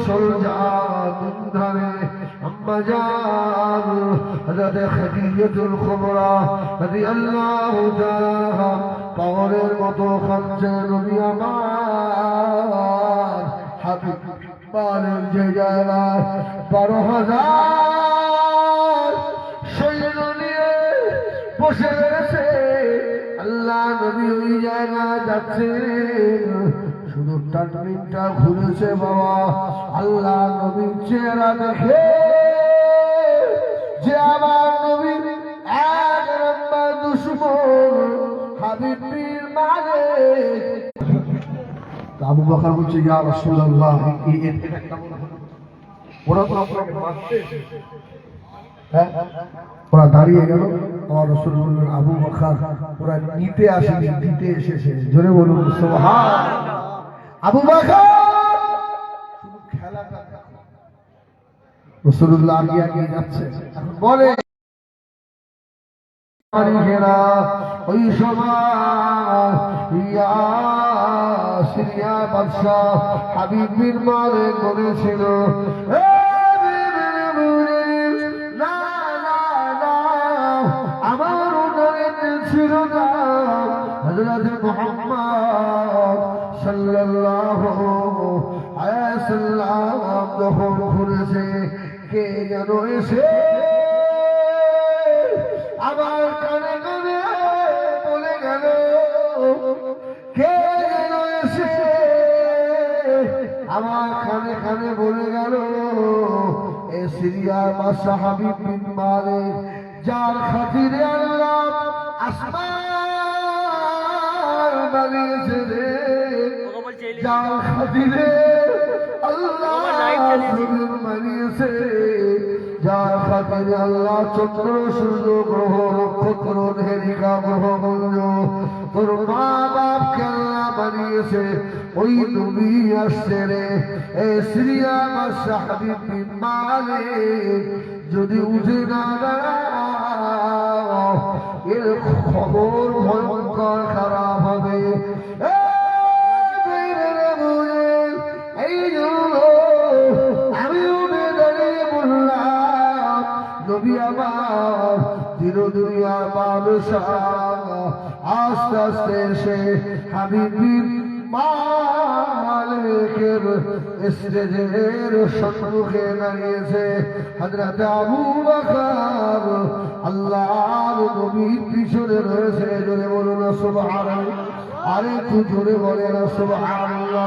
সরজাদ ধরে আম্মা জান হযরত খাদিজাতুল কুবরা রাদিয়াল্লাহু তাআলা পাওয়ারের মতো খাচ্ছে নবী আমার হাবিব পালের যে জায়গায় 12,000 সৈন্য নিয়ে বসে রয়েছে আল্লাহ নবী ওই জায়গায় যাচ্ছেন শুধু টার্নিংটা ঘুরেছে বাবা আল্লাহ নবীর চেহারা দেখে যে আমার নবীর এক নম্বর দুশমন হাবিব বীর মালিক আবু বকর বলছে ইয়া রাসূলুল্লাহ ওরা তো আপনাকে মারতে হ্যাঁ ওরা দাঁড়িয়ে গেল আমার রাসূল বললেন আবু বকর ওরা নিতে আসেনি দিতে এসেছে জোরে বলুন সুবহানাল্লাহ আবু বকর শুধু খেলাটা রাসূলুল্লাহ আগে যাচ্ছে এখন বলে ওই সময় সিরিয়া বাদশাহ হাবিব বিন মালিক বলেছিল আমার উদরে ছিল না হযরত মুহাম্মদ সাল্লাল্লাহু আলাইহি ওয়াসাল্লাম যখন ঘুরেছে কে যেন এসে আবার কানে কানে বলে গেল কে যেন এসে আমার কানে কানে বলে গেল এ সিরিয়ার বাদশা হাবিব বিন মালিক যার খাতিরে আল্লাহ আসমান বানিয়েছে রে যার খাতিরে আল্লাহ জমিন বানিয়েছে যার খাতিরে আল্লাহ চন্দ্র সূর্য গ্রহ নক্ষত্র হেলিকা গ্রহ পুঞ্জ তোর মা বাপকে আল্লাহ বানিয়েছে ওই নবী আসছে রে এ সিরিয়া বাদশা হাবিব বিন মালিক যদি উঠে না দাঁড়াও এর খবর ভয়ঙ্কর খারাপ হবে এই জন্য আমি উঠে দাঁড়িয়ে বললাম নবী আমার দুনিয়ার বাদশাহ আস্তে আস্তে এসে হাবিব বিন মালিকের স্টেজের সম্মুখে দাঁড়িয়েছে হযরত আবু বকর আল্লাহর নবীর পিছনে রয়েছে জোরে বলুন সুবহানাল্লাহ আরে একটু জোরে বলে না সুবহানাল্লাহ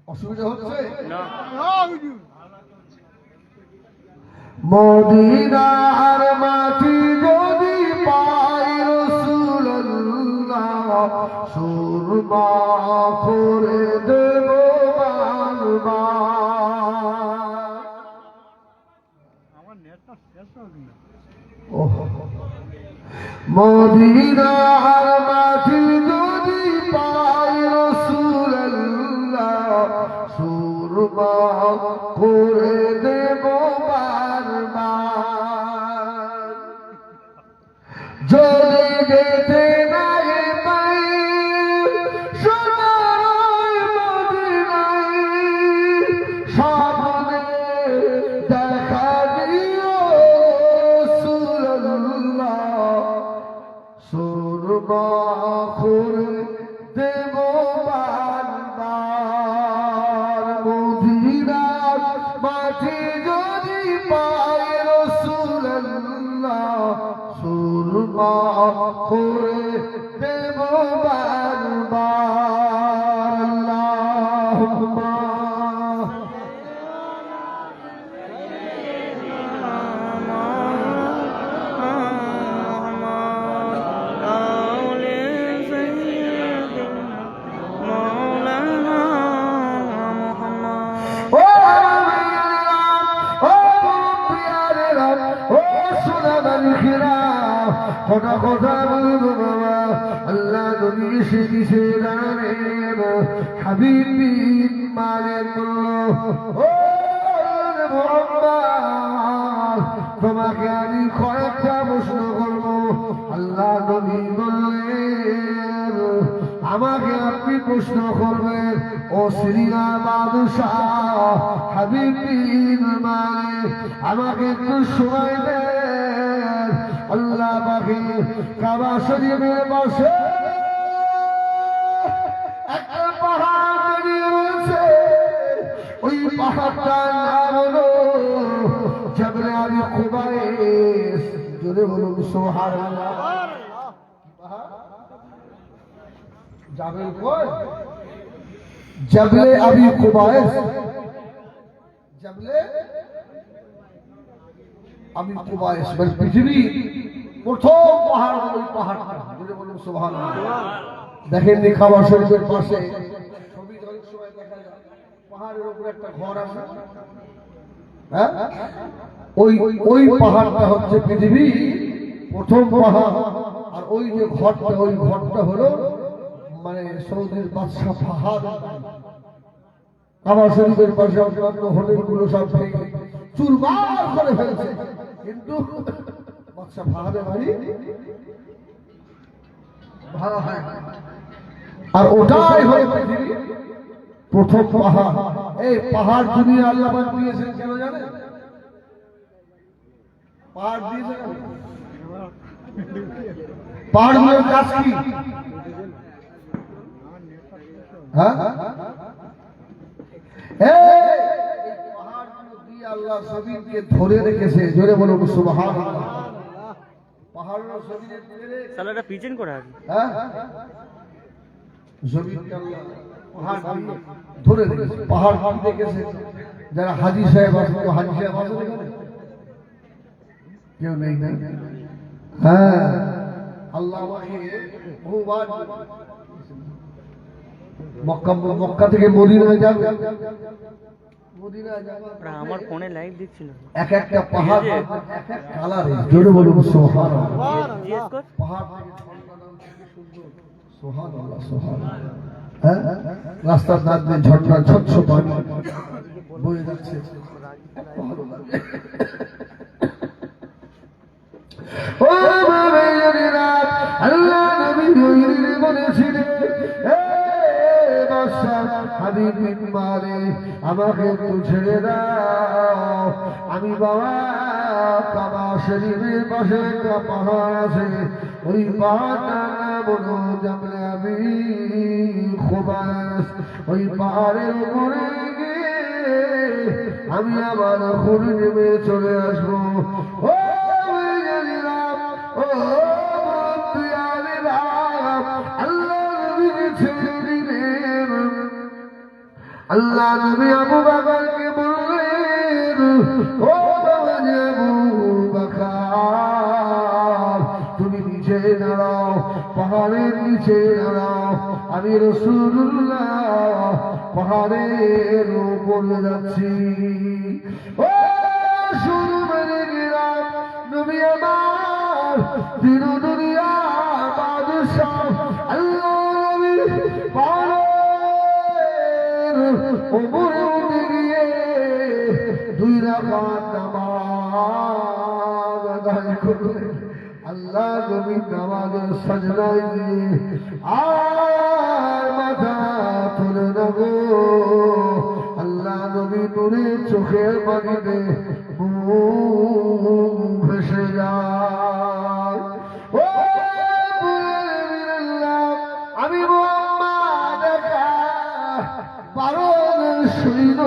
অসুবিধা হচ্ছে না মদিনার মাটি যদি পাই রাসূলুল্লাহ সুরমা করে দেব মদিনার মাটি যদি পাই রাসূলুল্লাহ সুরমা করে দেব জলে যেতে নাই পাই সোনার মদিনায় সামনে দেখা দিও রাসূলুল্লাহ সুরমা করে দেব বারবার মদিনার মাটি যদি পাই রাসূলুল্লাহ সুরমা করে দেব বারবার আল্লাহুম্মা খোদা খোদা বলবো বাবা আল্লাহ নবী শিখিছে জানেন হাবিব বিন মালিক বলল ও মুহাম্মদ তোমাকে আমি কয়েকটা প্রশ্ন করবো আল্লাহ নবী বললেন আমাকে আপনি প্রশ্ন করবেন ও সিরিয়া বাদশাহ হাবিব বিন মালিক আমাকে একটু সময় দেন আল্লাহ পাকে কাবা শরীফের পাশে একটা পাহাড় তৈরি হয়েছে ওই পাহাড়টার নাম হলো জাবলে আবি কুবাইস জোরে বলুন সুবহানাল্লাহ জাবেল কই জাবলে আবি কুবাইস জাবলে আবি কুবাইস মানে পৃথিবী প্রথম পাহাড় ওই পাহাড়টা জোরে বলুন সুবহানাল্লাহ দেখেন কাবা শরীফের পাশে ছবি অনেক সময় দেখা যায় পাহাড়ের উপরে একটা ঘর আছে হ্যাঁ ওই ওই পাহাড়টা হচ্ছে পৃথিবী প্রথম পাহাড় আর ওই যে ঘরটা ওই ঘরটা হলো মানে সৌদির বাদশা ফাহাদ কাবা শরীফের পাশে অন্যান্য হোটেলগুলো সব ভেঙে চুরমার করে ফেলছে কিন্তু বাদশা ফাহাদের বাড়ি ভালো হয় আর ওটাই হলো পৃথিবী প্রথম পাহাড় এই পাহাড় দুনিয়া আল্লাহ পাক দিয়েছেন কেন জানেন পাহাড় দিয়েছেন পাহাড়গুলোর কাজ কি হ্যাঁ পাহাড়গুলো দিয়ে আল্লাহ জমিনকে ধরে রেখেছে জোরে বলুন সুবহানাল্লাহ পাহাড়গুলো জমিনে ধরে রেখেছে সালাটা পিছন করে আছে হ্যাঁ জমিনকে আল্লাহ পাহাড় ধরে রেখেছে পাহাড় দেখেছে যারা হাজী সাহেব আছে হাজী সাহেব আছে কেউ নেই না হ্যাঁ আল্লাহ আমাকে বহুবার মক্কা থেকে মদিনায় যাবে আমার ফোনে লাইভ দিচ্ছিল এক একটা পাহাড় এক এক কালারে জোরে বলুন সুবহানাল্লাহ পাহাড় সুবহানাল্লাহ সুবহানাল্লাহ হ্যাঁ রাস্তার ধার দিয়ে ঝর্ণা স্বচ্ছ পানি বয়ে যাচ্ছে ভালো লাগে ও বাবারা আল্লাহ নবী বলেছিলেন হাবিব বিন মালিক আমাকে একটু ছেড়ে দাও আমি বাবা কাবা শরীফের পাশে একটা পাহাড় আছে ওই পাহাড়টার নাম হলো জাবলে আবি কুবাইস ওই পাহাড়ের উপরে গিয়ে আমি আবার খুঁড়ে নেমে চলে আসবো ও ও আল্লাহ নবীকে ছেড়ে দিলেন আল্লাহ নবী আবু বকরকে বললেন ও বাবা আবু বকর তুমি নিচে দাঁড়াও পাহাড়ের নিচে দাঁড়াও আমি রাসূলুল্লাহ পাহাড়ের উপরে যাচ্ছি ও শুরু মেরে গেলাম নবী আমার দিন দুনিয়া বাদশাহ আল্লাহ নবী পাহাড়ের উপরে উঠে গিয়ে 2 রাকাত নামাজ আদায় করলেন আল্লাহ নবী নামাজের সাজদায় দিয়ে আর মাথা তুলে নেবো আল্লাহ নবী নূরে চোখের পানিতে ভেসে যায় ও আমি মুহাম্মদ বারণ শুনিল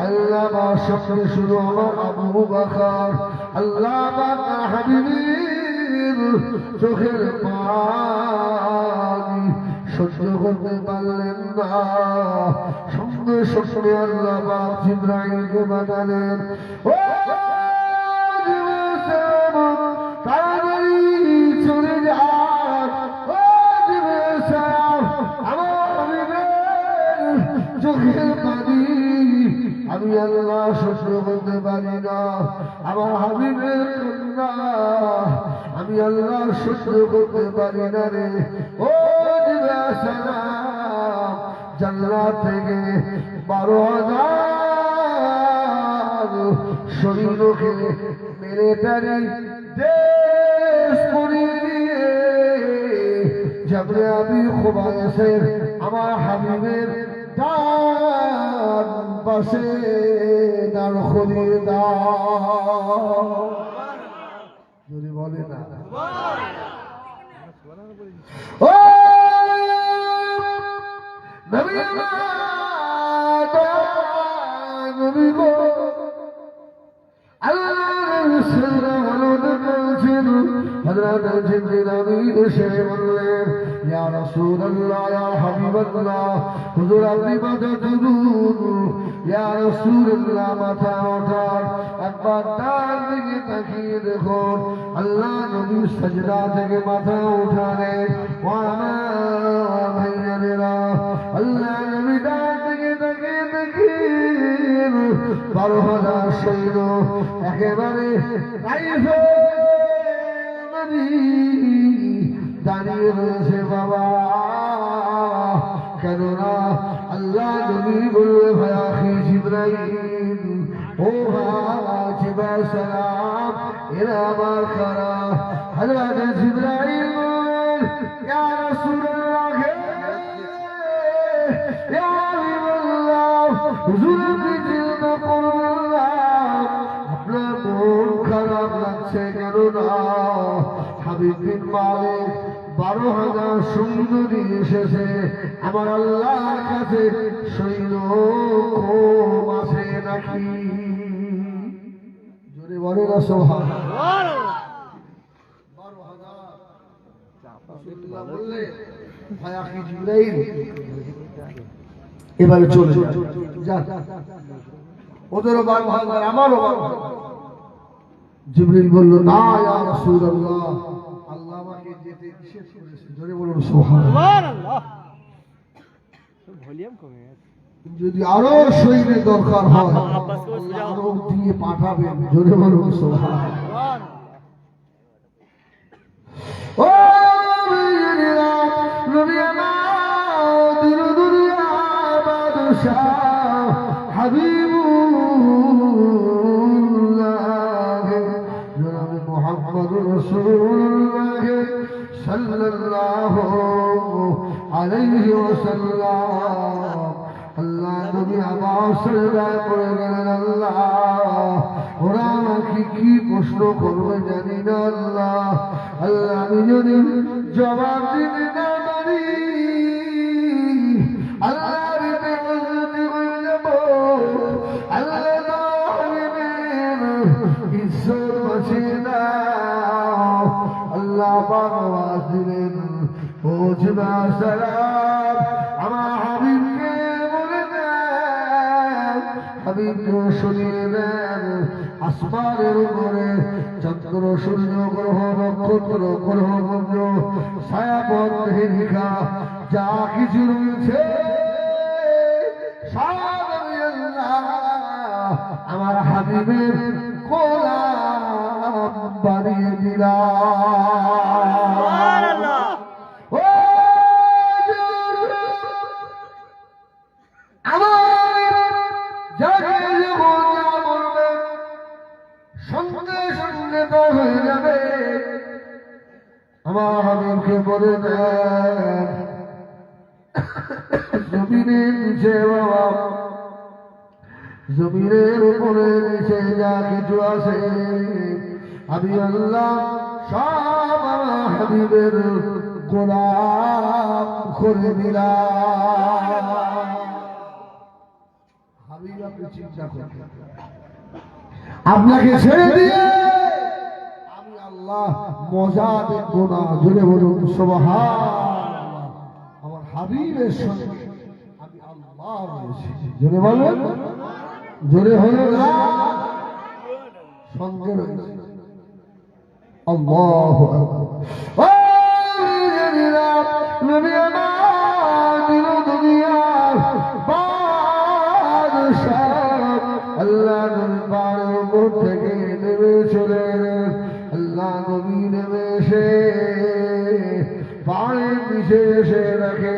আল্লাহ বা সঙ্গে শুরু আমার আবু বকর আল্লাহ পাক হাবিবের চোখের পানি সহ্য করতে পারলেন না সঙ্গে সঙ্গে আল্লাহ পাক জিবরাইলকে পাঠালেন ও তাড়াতাড়ি চলে যান ও আমার চোখের পানি আমি আল্লাহ সহ্য করতে পারি না আমার হাবিবের কন্যা আমি আল্লাহ সহ্য করতে পারি না রে ও সালাম জান্নাত থেকে 12,000 সৈন্যকে মিলিটারি দেশ পরিয়ে দিয়ে জবরে আবি খুবাইসের আমার হাবিবের ডান পাশে দাঁড় করিয়ে দাও। যদি বলে না ও নবী আমার নবী গো আল্লাহর রাসূল অনুরোধ করেছেন হযরত জিবরিল আমিন এসে বললেন ইয়া রাসূলুল্লাহ ইয়া হাবিবাল্লাহ হুজুর আপনি মাথা তুলুন ইয়া রাসূলুল্লাহ মাথা ওঠান একবার ডান দিকে তাকিয়ে দেখুন আল্লাহ নবী সাজদা থেকে মাথা উঠালেন ও আমার ভাইয়েরা আল্লাহ নবী ডান দিকে তাকিয়ে দেখেন 12,000 সৈন্য একেবারে দাঁড়িয়ে রয়েছে বাবা কেননা আল্লাহ নবী বলবে ভায়া জিবরাইল ও জিবা সালাম এরা আমার খারা হযরত জিবরাইল ইয়া রাসূলুল্লাহ ইয়া হাবিবাল্লাহ হুজুর আপনি চিন্তা করবেন না আপনার মন খারাপ লাগছে কেননা হাবিব বিন মালিক 12,000 সৈন্য নিয়ে এসেছে আমার আল্লাহর কাছে সৈন্য কম আছে নাকি জোরে বলে না সুবহানাল্লাহ 12,000 বললে ভায়া কি জিবরাইল এবারে চলে যা ওদেরও 12,000 আমারও 12,000 জিবরিল বলল না ইয়া রাসূলুল্লাহ আল্লাহ আমাকে যেতে নিষেধ করেছে জোরে বলুন সুবহানাল্লাহ ভলিউম কমে যদি আরো সৈন্যের দরকার হয় আরো দিয়ে পাঠাবেন জোরে বলুন সুবহানাল্লাহ ও নবী আমার দিল দুনিয়া বাদশা হাবিবুল্লাহ জনাব মুহাম্মদ রাসূলুল্লাহ সাল্লাল্লাহু আলাইহি ওয়াসাল্লাম আল্লাহ নবী আমার সাজদা করে গেলেন আল্লাহ ওরা আমাকে কি প্রশ্ন করবে জানি না আল্লাহ আল্লাহ আমি যদি জবাব দিতে না পারি আল্লাহ আমার হাবিবকে বলে দেন হাবিবকে শুনিয়ে দেন আসমানের উপরে চন্দ্র সূর্য গ্রহ নক্ষত্র গ্রহ পুঞ্জ ছায়াপথ রেখা যা কিছু রয়েছে আমার হাবিবের গোলাম বানিয়ে দিলাম আমার যাকে বলবে সঙ্গে সঙ্গে তো হয়ে যাবে আমার হাবিবকে বলে দেন জমিনের নিচে বাবা জমিনের উপরে নিচে যা কিছু আছে আমি আল্লাহ সব আমার হাবিবের গোলাম করে দিলাম হাবিব আপনি চিন্তা করবেন আপনাকে ছেড়ে দিয়ে আমি আল্লাহ মজা দেখব না জোরে বলুন সুবহানাল্লাহ আমার হাবিবের সঙ্গে আমি আল্লাহ রয়েছি জোরে বলুন জোরে হলো না সঙ্গে রয়েছে আল্লাহু আকবার ও নবী আমার দুনিয়ার বাদশাহ আল্লাহ দরবারের উপর থেকে নেমে চলে আল্লাহ নবী নেমে এসে পায়ের নিচে এসে রাখে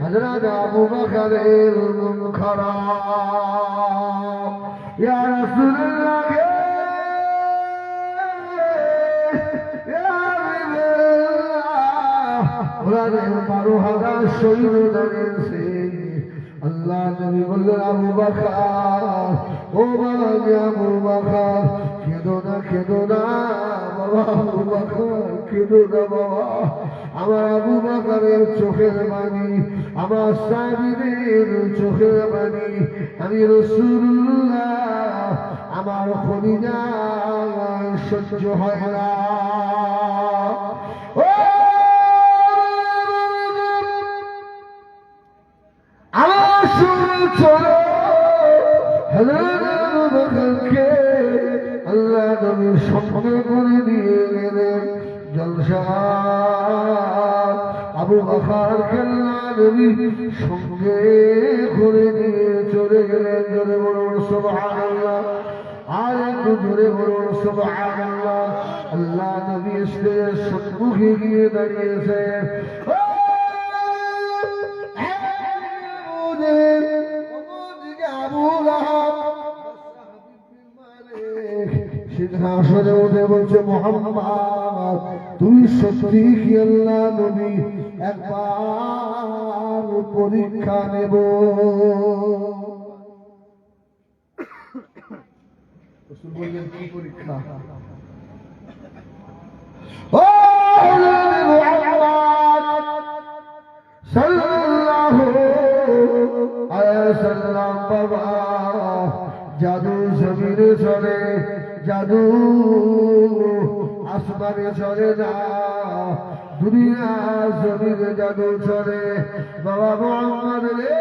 হযরত আবু বকরের মন খারাপ ইয়া রাসূলুল্লাহ ইয়া হাবিবাল্লাহ ওরা আসমানে 12,000 সৈন্য দাঁড়িয়েছে। আল্লাহ নবী বললেন, আবু বকর, ও বাবা আবু বকর, কেঁদো না বাবা, আবু বকর কেঁদো না বাবা। আমার আবু বকরের চোখের পানি, আমার সাহাবীদের চোখের পানি, আমি রাসূলুল্লাহ আমার খলিজা সহ্য হয় না। আমার শুনে চলো হযরতকে আল্লাহ নবীর সঙ্গে করে দিয়ে গেলেন জলসা। আবু বকরকে আল্লাহ নবী সঙ্গে করে নিয়ে চলে গেলেন। জোরে বলুন সুবহানাল্লাহ, আর একটু জোরে বলুন সুবহানাল্লাহ। আল্লাহ নবী স্টেজের সম্মুখে গিয়ে দাঁড়িয়েছে। সিংহাসনে উঠে বলছে, মুহাম্মদ তুমি সত্যি কি আল্লাহ নবী? একবার পরীক্ষা নেব। বললেন কি পরীক্ষা? ও সাল্লাল্লাহু আলাইহি সাল্লাম, বাবা জাদু জমিনে চলে, জাদু আসমানে চলে না, দুনিয়া জমিনে জাদু চলে। বাবা মুহাম্মদ রে,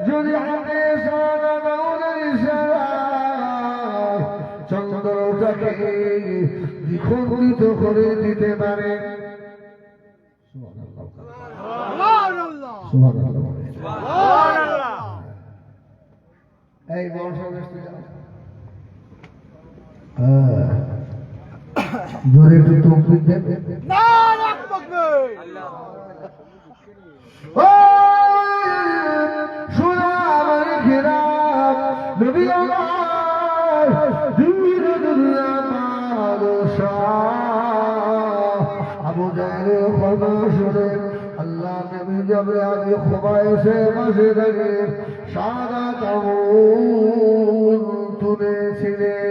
যদি হাতে সাদা দাউদের ইশারায় চন্দ্রটাকে দ্বিখণ্ডিত করে দিতে পারে। এই জোরে একটু তকবীর দেবে। আবু জাহেলের কথা শুনে আল্লাহ নবী যাবে আগে খোবাইশে বসে থেকে সাদা কাপড় তুলেছিলেন।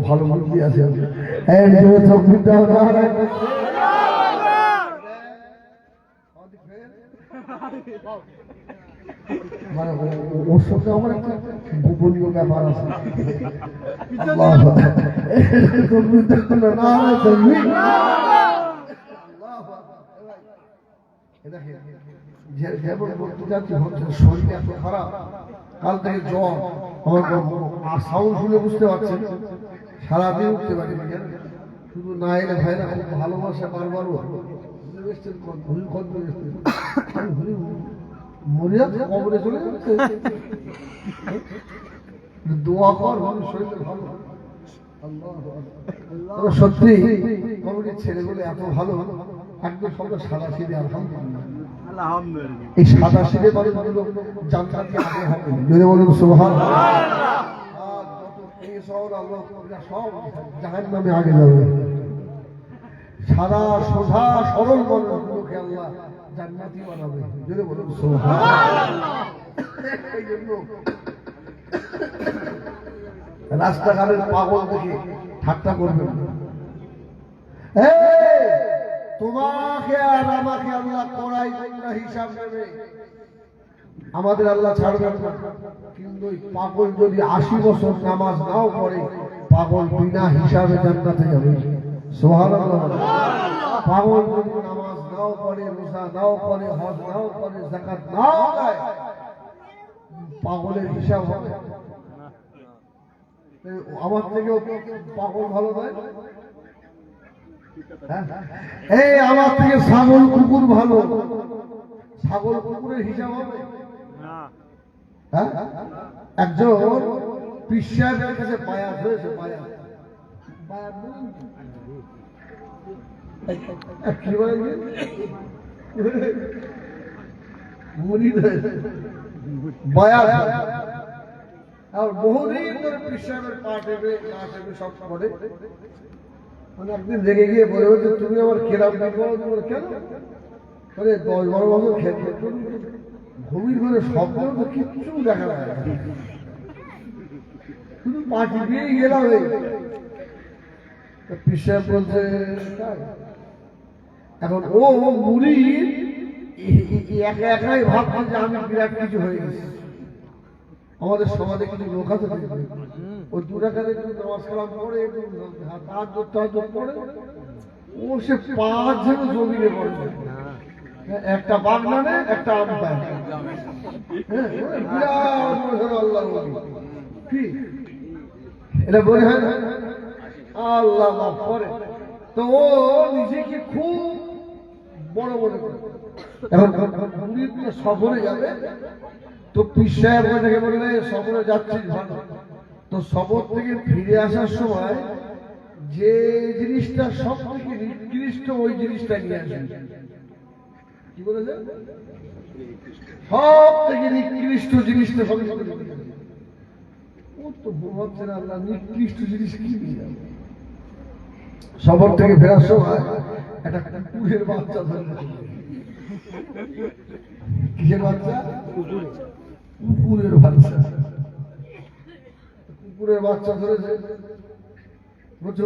ভালো বুদ্ধি আছে। মানে ওর সঙ্গে আমার একটা গোপনীয় ব্যাপার আছে। যেমন বলতে যাচ্ছি, শরীর এত খারাপ, কাল থেকে জ্বর, আমার সাউন্ড শুনে বুঝতে পারছেন সারাদিন উঠতে পারি। শুধু না এলে ভাই না, খুব ভালোবাসা বারবারও মরিয়া কবরে চলে যাচ্ছে। দোয়া কর শরীর ভালো। সত্যি কবরের ছেলেগুলো এত ভালো, একদম সবাই সাদা সিঁড়ে। আলহামদুলিল্লাহ, এই সাদা সিঁড়ে মানে জান্নাতে আগে হবে। যদি বলুন সুবহানাল্লাহ। সব জাহান্নামে আগে যাবে। সাদা সোজা সরল মানুষগুলোকে আল্লাহ জান্নাতি বানাবে। যদি বলুন সুবহানাল্লাহ। এই জন্য রাস্তাঘাটের পাগল দেখে ঠাট্টা করবেন। তোমাকে আর আমাকে আল্লাহ কড়াই কড়া হিসাব নেবে, আমাদের আল্লাহ ছাড়বেন না। কিন্তু ওই পাগল যদি 80 বছর নামাজ নাও পড়ে, পাগল বিনা হিসাবে জান্নাতে যাবে। সুবহানাল্লাহ। পাগল যদি নামাজ নাও পড়ে, রোজা নাও করে, হজ নাও করে, যাকাত নাও দেয়, পাগলের হিসাব হবে। আমার থেকেও পাগল ভালো নয়? এই আমার থেকে ছাগল কুকুর ভালো? ছাগল কুকুরের হিসাব হবে? হ্যাঁ, একজন পীর সাহেবের কাছে বায়াত হয়েছে। কি বলে বায়াত? আর বহুদিন ধরে পীর সাহেবের পা টেপে না টেপে সব করে। মানে একদিন রেগে গিয়ে বলে বলছে তুমি আমার খেলাম তোমার কেন? মানে 10-12 বছর খেলবে ঘুমির ঘরে স্বপ্ন তো কিচ্ছু দেখা যায় না, শুধু পা টিপিয়েই গেলাম। পীর সাহেব বলছে এখন ও মুড়ি একা একাই ভাবছে যে আমি বিরাট কিছু হয়ে গেছি। আমাদের সমাজে কিছু লোক আছে ও 2 টাকাতে একটু নামাজ কালাম পড়ে একটু হাত পড়ে ও সে 5 জন জমিনে পড়ে, একটা বাগনানে একটা আম পায়। আল্লাহ কি এটা বলে হয় না আল্লাহ মাফ করে। তো ও নিজেকে খুব বড় বড় করে এখন সফরে যাবে। তো পীর সাহেব ওইটাকে বললে সফরে যাচ্ছিস ভালো, তো সফর থেকে ফিরে আসার সময় যে জিনিসটা সব থেকে নিকৃষ্ট ওই জিনিসটা নিয়ে আসে। কি বলেছে? সব থেকে নিকৃষ্ট জিনিসটা সঙ্গে সঙ্গে ও তো ভাবছে না আল্লাহ নিকৃষ্ট জিনিস কি নিয়ে যাবে। সফর থেকে ফেরার সময় একটা কুকুরের বাচ্চা ধরে। কিসের বাচ্চা? কুকুরের বাচ্চা। কুকুরের বাচ্চা ধরেছে, বলছে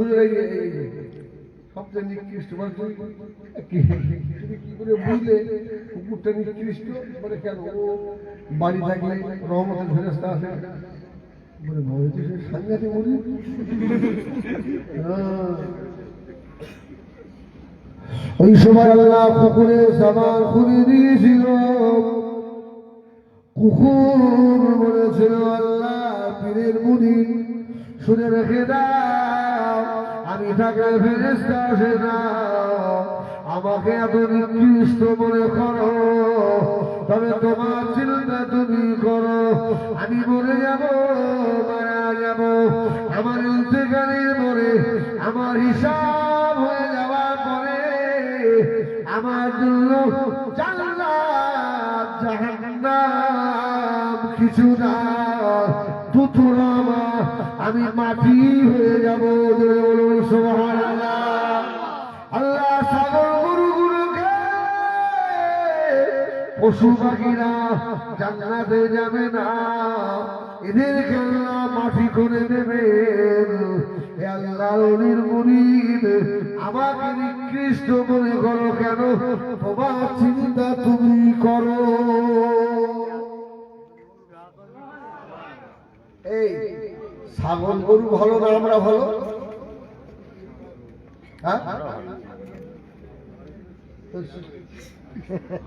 সবচেয়ে নিকৃষ্ট। তুমি কি করে বুঝলে কুকুরটা নিকৃষ্ট? বলে কেন? ও বাড়ি থাকলে রহমতের ফেরেশতা আসে বলে সাংঘাতিক বলি। ওই সময় আল্লাহ কুকুরের সামান খুলে দিয়েছিল। কুকুর বলেছিল আল্লাহ পীরের মুড়ি শুনে রেখে দাও, আমি থাকলে ফেরেশতা আসে না, আমাকে এত নিকৃষ্ট মনে করো, তবে তোমার চিন্তা তুমি করো, আমি মরে যাব, মারা যাব, আমার ইন্তেকালের পরে আমার হিসাব হয়ে যাওয়ার পরে আমার জন্য জান্নাত জাহান্নাম কিছু না, তুতুরামা আমি মাটি হয়ে যাব। সুবহানাল্লাহ। আল্লাহ সাগর গরুগুলোকে পশু পাখিরা জান্নাতে যাবে না, এদেরকে আল্লাহ মাটি করে দেবেন। হে আল্লাহর ওলির মুরিদ, আমাকে নিকৃষ্ট মনে করো কেন? তোমার চিন্তা তুমি করো। এই ছাগল গরু ভালো না আমরা ভালো? হ্যাঁ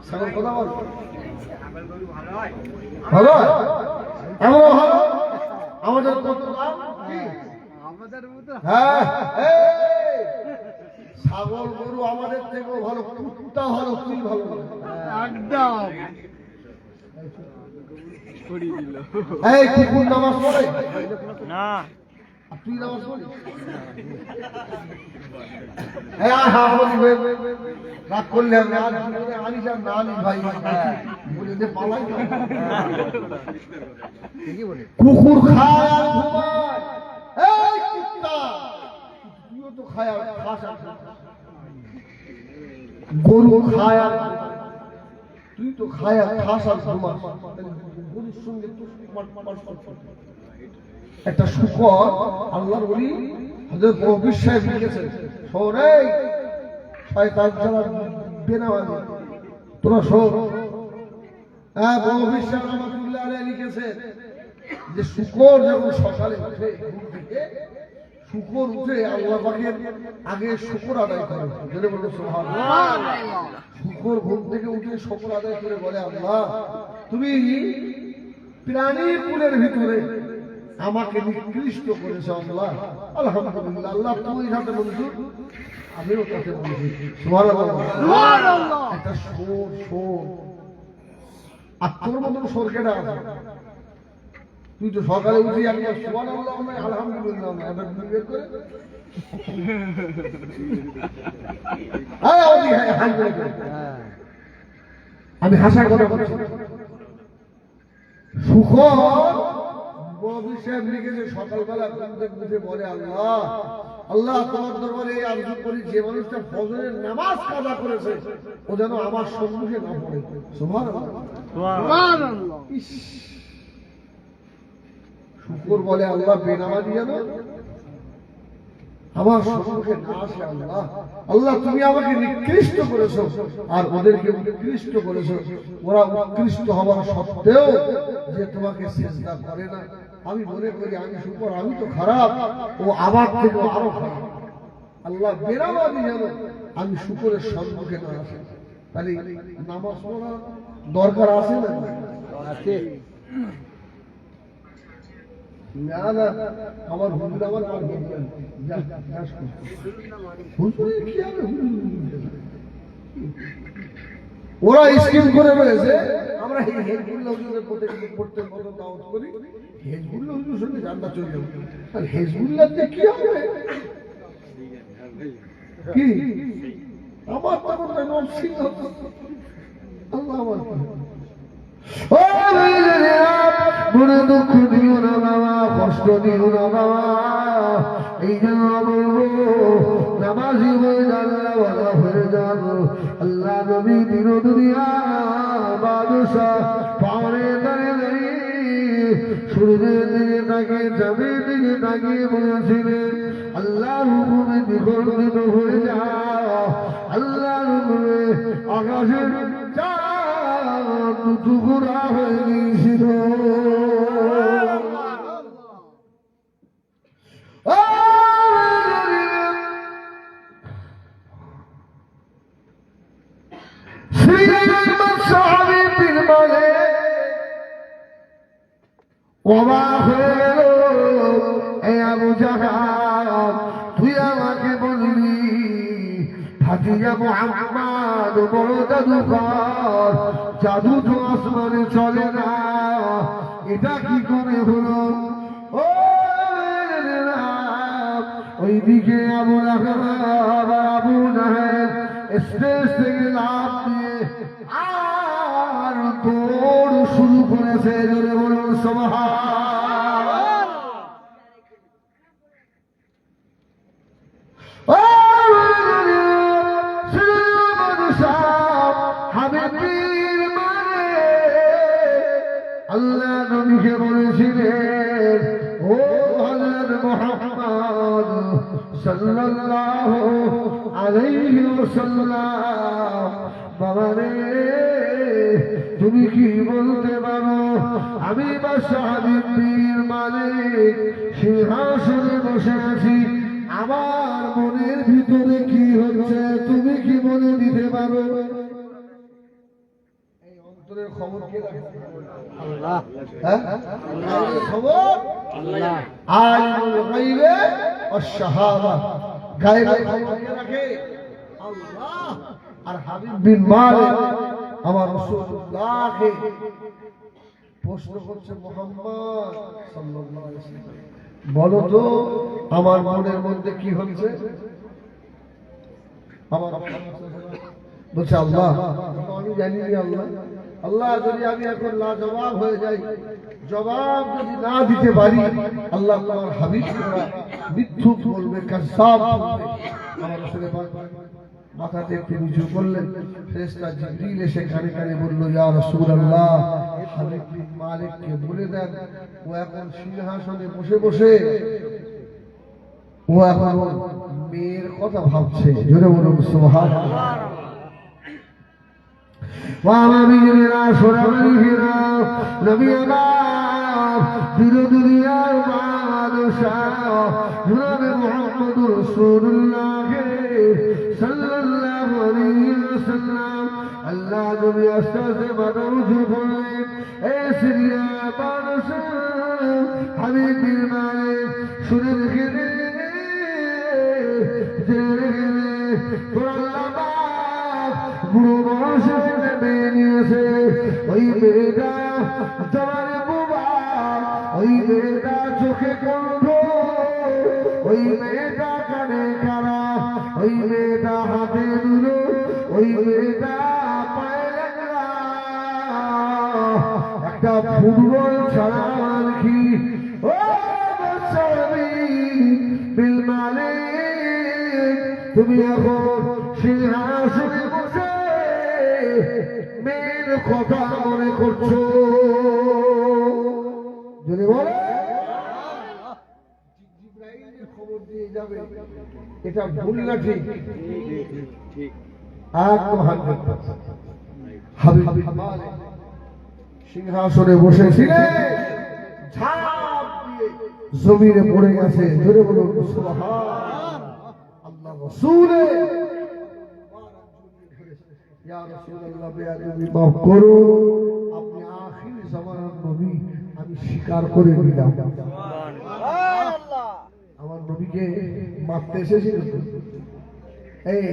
ছাগল কথা বল ভালো, এমন ভালো আমাদের কত দাম কি? হ্যাঁ ছাগল গরু আমাদের থেকেও ভালো, কুত্তা ভালো, তুই ভালো একদম। এই কুকুর নামাজ পড়ে না, তুই নামাজ পড়িস? রাগ করলে আনিস আর না আনিস ভাই বলে দে পালাই। কুকুর খায় আর ঘুমায়, এই কুত্তা তুইও তো খায় আর খাস, গরু খায় আর তুই তো খায় আর খাস আর ঘুমাস, গরুর সঙ্গে একটা শুকর আল্লাহর ওলি হযরত কবির সাহেব লিখেছেন, শোনে শয়তান যারা বেনামাজি তোরা শোন। কবির সাহেব রাহমাতুল্লাহ আলাইহি লিখেছেন যে শুকর যখন সকালে উঠে ঘুম থেকে, শুকর উঠে আল্লাহ পাকের আগে শুকর আদায় করে। জেনে বলতে সুবহানাল্লাহ। শুকর ঘুম থেকে উঠে শুকর আদায় করে বলে, আল্লাহ তুমি প্রাণীর কুলের ভিতরে আমাকে নিকৃষ্ট করেছে, আল্লাহ আলহামদুলিল্লাহ, আল্লাহ তুই হাতে মঞ্জুর, আমিও তাকে মঞ্জুর। সুবহানাল্লাহ। একটা সোর সোর আর তোর মতন সোর কেটা আছে? তুই তো সকালে উঠি একবার সুবহানাল্লাহ নয় আলহামদুলিল্লাহ নয়, এটা বের করে আমি হাসার কথা বলছি। শুকর মহাবীর সাহেব লিখেছে সকালবেলা ঘুম থেকে উঠে বলে আল্লাহ আল্লাহ তোমার দরবারে এই আরজু করি যে মানুষটা ফজরের নামাজ কাজা করেছে ও যেন আমার সম্মুখে না পড়ে। সুবহানাল্লাহ সুবহানাল্লাহ। শুকর বলে আল্লাহ বেনামাজি যেন আমার সম্মুখে না আসে। আল্লাহ আল্লাহ তুমি আমাকে নিকৃষ্ট করেছো আর ওদেরকে উৎকৃষ্ট করেছো। ওরা উৎকৃষ্ট হওয়ার সত্ত্বেও যে তোমাকে সিজদা করে না। আমি মনে করি আমি শুকর, আমি তো খারাপ, ও আমার থেকে আরো খারাপ। আল্লাহ বেনামাজি যেন আমি শুকরের সম্মুখে না আসে। তাহলে নামাজ পড়া দরকার আছে না? আছে। না না আমার হুজুর আমার ওরা স্কিম করে ফেলেছে। আমরা এই হেজবুল্লাহ হুজুরের পড়তে মতো দাওয়াত করি, হেজবুল্লাহ হুজুর সঙ্গে জান্নাত চলে যাবে। আর হেজবুল্লাহ দিয়ে কি হবে? কি আমার তখন নফসি আল্লাহ আমার মনে দুঃখ দিও না বাবা, কষ্ট দিও না বাবা। এই জন্য বলবো নামাজি হয়ে আল্লাহ ওয়ালা হয়ে যান। আল্লাহ নবী দিন দুনিয়া বাদশাহ পাওয়ারে দাঁড়িয়ে দাঁড়িয়ে সূর্যের দিকে তাকিয়ে চাঁদের দিকে তাকিয়ে বলেছিলেন আল্লাহর হুকুমে নিবন্ধিত হয়ে যাও। আল্লাহর হুকুমে আকাশের টুকরা হয়ে গিয়েছিল। অবাক হয়ে গেল, এই আবু জাহাল তুই আমাকে বললি ভাতিজা মুহাম্মদ বড় জাদুকর, জাদু তো আসমানে চলে না, এটা কি করে হলো? ও ওইদিকে আবু জাহেল স্টেজ থেকে লাফ দিয়ে আর দৌড় শুরু করেছে। জোরে বলুন সুবহান। আল্লাহ নবীকে বলেছিলেন ও হযরত মুহাম্মদ সাল্লাল্লাহু আলাইহি ওয়াসাল্লাম, বাবা রে তুমি কি বলতে পারো আমি বাদশাহীর মালিক সিংহাসনে বসে আছি, আমার মনের ভিতরে কি হচ্ছে তুমি কি বলে দিতে পারো? এই অন্তরের খবর কে রাখে? আল্লাহ। হ্যাঁ আল্লাহর খবর আল্লাহ। আলিমুল গায়বে ওয়াস শাহাদা, গায়বের খবর কে রাখে? আল্লাহ। আর হাবিব বিন মালিক আমার রাসূলুল্লাহকে প্রশ্ন করছে মুহাম্মদ সাল্লাল্লাহু আলাইহি ওয়াসাল্লাম, বলো তো আমার মনের মধ্যে কি হচ্ছে? আমার বলছে আল্লাহ আমি জানি আল্লাহ। আল্লাহ যদি আমি এখন না জবাব হয়ে যাই, জবাব যদি না দিতে পারি, আল্লাহ তোমার হাবিব মিথ্যুক বলবে, কাযযাব বলবে। আমার রাসূল মাথাতে একটু নিচু করলেন, ফেরেশতা জিবরিল এসে কানে কানে বলল ইয়া রাসূলুল্লাহ হাবিব বিন মালিককে বলে দেন ও এখন সিংহাসনে বসে বসে ও এখন মেয়ের কথা ভাবছে। জোরে বলুন সুবহানাল্লাহ। ওয়ামাবিনা সুরাবিনা নবী আমার দিল দুনিয়ার বাদশাহ জনাবে মুহাম্মদুর রাসূলুল্লাহ সাল্লাল্লাহু আলাইহি ওয়াসাল্লাম। আল্লাহ নবী আস্তে আস্তে মাথা উঁচু করলেন, এ সিরিয়া বাদশাহ হাবিব বিন মালিক শুনে রেখে দে, জেনে রেখে দে তোর আল্লাহ বুড়ো বয়সে মেয়ে নিয়েছে। ওই মেয়েটা তোমার বুবা, ওই মেয়েটা চোখে কণ্ঠ, ওই মেয়েটা কানে কারা, ওই মেয়েটা হাতে দুলো, ওই মেয়েটা পায়ে লেখা। একটা ফুটবল ছাড়া আর কি তুমি এখন সিংহাসনে বসে মেয়ের কথা মনে করছো। যদি বলে খবর দিয়ে যাবে, এটা ভুল না ঠিক? একদম 100%। হাবিব সিংহাসনে বসেছিলেন, ঝাঁপ দিয়ে জমিনে পড়ে গেছে। জোরে বলুন সুবহান। আল্লাহ রাসূলে ইয়া রাসূলুল্লাহ বেয়াদবি মাফ করুন, আপনি আখির জামানার নবী, আমি স্বীকার করে নিলাম। সুবহানাল্লাহ। আমার নবীকে মারতে এসেছিল এই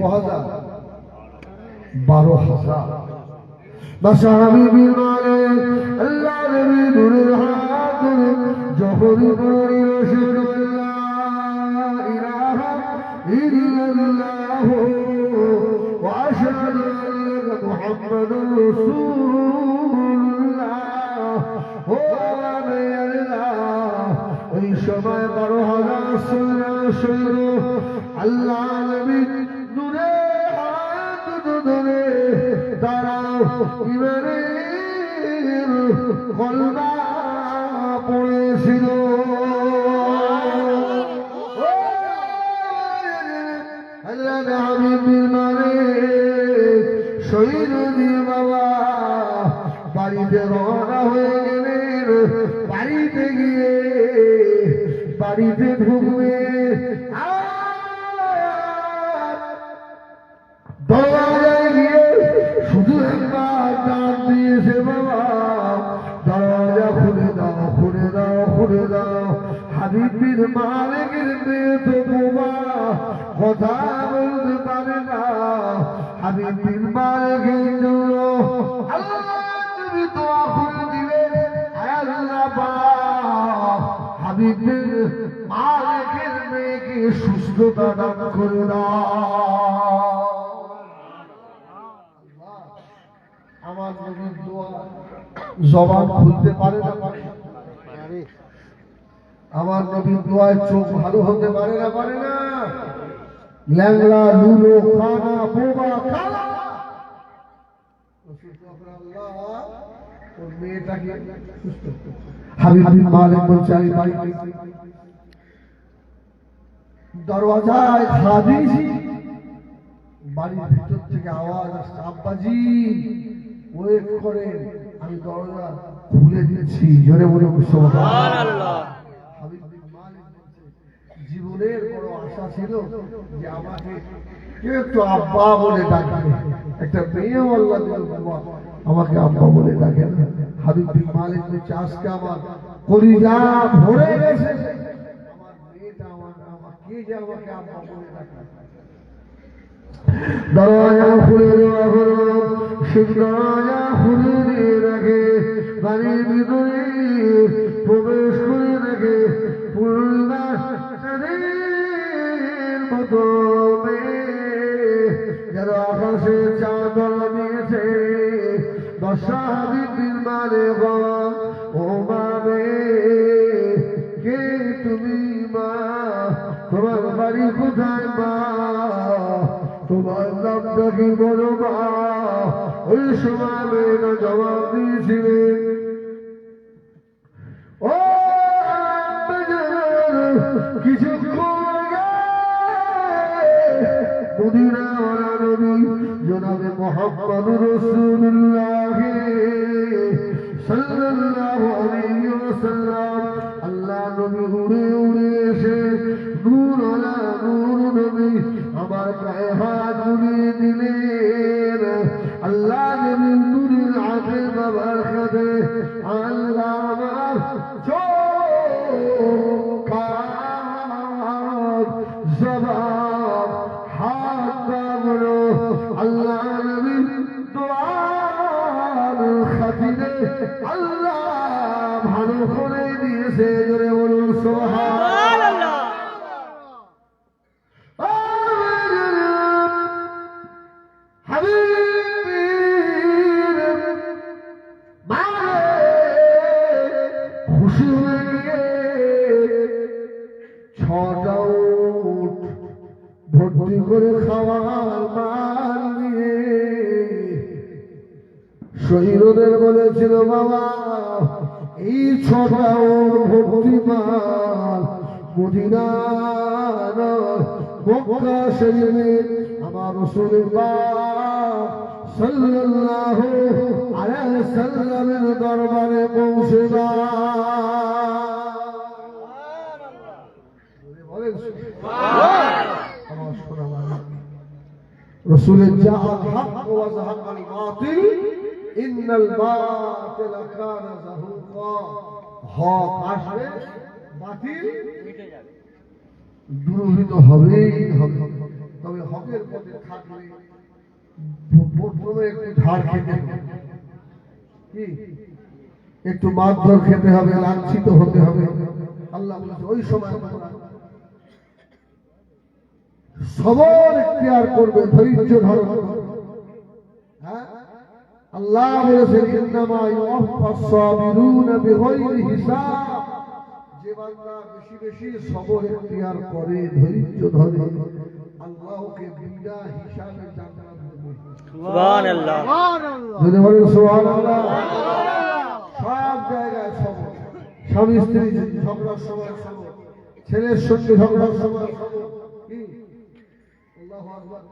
12,000 বাসাবি বিমানে আল্লাহ নবী নূরের হাত জহরি বলি রাসূলুল্লাহ ইলাহা ইল্লাল্লাহ ওয়া আশহাদু আন্না মুহাম্মাদুর রাসূলুল্লাহ। ও আল্লাহ, ওই সময় 12,000 সৈন্য আল্লাহ নবী নূরের হাত ধরে তারা ইমানের কলমা পড়েছিল। হযরত হাবিব বিমানে শহীদ দিয়ে বাবা বাড়িতে রওনা হয়ে গেলেন। বাড়িতে গিয়ে বাড়িতে ঢুকবে, দরজায় গিয়ে শুধু একবার ডাক দিয়েছে, বাবা দরজা খুলে দাও, খুলে দাও, খুলে দাও। হাবিব বিন মালিকের মেয়ে তো বোমা, কথা বলতে পারে না। হাবিব বিন মালিকের জন্য আল্লাহ তুমি দোয়া করে দিলে, আল্লাহ পাক হাবিব বিন মালিকের মেয়েকে সুস্থতা দান করে দাও। আমার নবীর দোয়া জবান খুলতে পারে না, পারে? আমার নবীর দোয়ায় চোখ ভালো হতে পারে না, পারে না? ল্যাংড়া লুলো খানা বোবা খালা ওর মেয়েটাকে সুস্থ। হাবিব বিন মালিক বলছে আমি বাড়িতে দরওয়াজায় খা দিয়েছি, বাড়ির ভিতর থেকে আওয়াজ আসছে, আব্বাজি ওয়েট করেন, আমি দরজা খুলে দিচ্ছি। জোরে বলে সুবহানাল্লাহ। হাবিব বিন মালিক বলছে জীবনের বড় আশা ছিল যে আমাকে কেউ একটু আব্বা বলে ডাকবে, একটা মেয়ে আল্লাহ দিল, আমাকে আব্বা বলে ডাকে না। হাবিব বিন মালিক বলছে আজকে আমার কলিজা ভরে গেছে, আমার মেয়েটা আমাকে যে আমাকে আব্বা বলে ডাকে। দরজা খুলে দেওয়া হলো, সে দরজা খুলে দিয়ে রাখে, বাড়ির ভিতরে প্রবেশ করে রাখে পূর্ণিমা চাঁদের মতো যেন আকাশে চাঁদ নিয়েছে। দশা হাবিব বিন মালিক ও বাবে কে তুমি মা, তোমার বাড়ি কোথায় মা, তোমার নামটা কি বলো মা? ওই সময় মেয়েটা জবাব দিয়েছিলেন, ও কিছুক্ষণ আগে মদিনাওয়ালা নবী জনাবে মুহাম্মদুর রাসূলুল্লাহ সাল্লাল্লাহু আলাইহি ওয়াসাল্লাম, আল্লাহ নবী উড়ে উড়ে এসে নূরওয়ালা নূর নবী আমার গায়ে হাত বুলিয়ে দিলেন। আল্লাহ নবী নূরের হাতে বাবার হাতে আল্লাহ আমার চোখ জবান হাত বাবলো আল্লাহ নবী দোয়ার খাতিরে আল্লাহ ভালো করে দিয়েছে। জোরে বলুন সুবহানাল্লাহ। খুশি হয়ে গিয়ে 6টা উট ভর্তি করে খাওয়ার মাল নিয়ে শহীদদের বলেছিল বাবা এই ছটা ওর ভর্তি মাল মদিনা মক্কা শরীফে আমার রাসূলুল্লাহ সাল্লাল্লাহু আলাইহি সাল্লামের দরবারে পৌঁছে দাও। বলেন সুবহানাল্লাহ। আমার শোনা রাসূলের জাহাল হক ওয়া যাহাকাল বাতিল ইন্নাল বাতিলা কানা যাহুকা। হক আসবে বাতিল মিটে যাবে, দূরীভূত হবেই হবে। তবে হকের পথে থাকলে প্রথমে একটু ধার খেতে হবে, কি একটু মারধর খেতে হবে, লাঞ্ছিত হতে হবে। আল্লাহ বলেছে ওই সময় সবর ইখতিয়ার করবে, ধৈর্য ধারণ করবে। হ্যাঁ, আল্লাহ বলেছেন ইন্নামা ইউওয়াফাস সাবিরুনা বিগাইরি হিসাব। যে বান্দা বেশি বেশি সবর ইখতিয়ার করে, ধৈর্য ধরে, আল্লাহকে বিনা হিসাবে জান্নাত দেবে। সুবহানাল্লাহ, সুবহানাল্লাহ, যদি বলেন সুবহানাল্লাহ। সব জায়গায় সবর, স্বামী স্ত্রী ঝগড়ার সময় সবর, ছেলের সঙ্গে ঝগড়ার সময় সবর। কি আল্লাহু আকবার।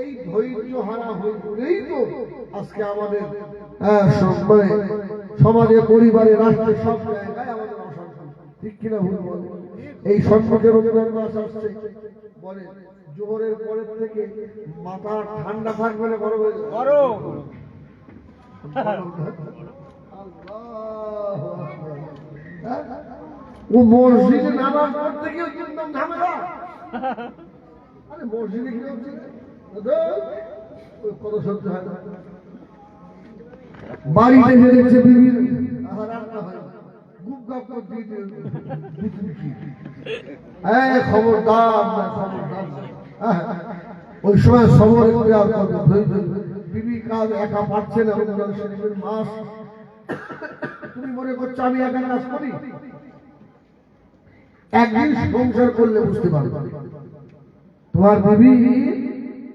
এই ধৈর্য হারা হয়েই তো আজকে আমাদের সমাজে, পরিবারে, রাষ্ট্রে, সব জায়গায় আমাদের অশান্তি। ঠিক কিনা ভুল বলে? এই সম্পর্কে রমজান মাস আসছে, বলে জোহরের পরের থেকে মাথা ঠান্ডা থাকবে না গরম হয়ে যাবে। ও মসজিদে নামাজ পড়তে গিয়ে কিন্তু ঝামেলা। আরে মসজিদে কি হচ্ছে কত সহ্য হয় না। বাড়িতে যে দেখছে বিবির রান্না হয়, গুপ গাপ করে দিয়ে খবরদার না, খবরদার। ওই সময় সবর ইখতিয়ার করবে, বিবি কাজ একা পারছে না, রমজান শরীফের মাস। তুমি মনে করছো আমি একা কাজ করি? একদিন সংসার করলে বুঝতে পারবে তোমার বিবি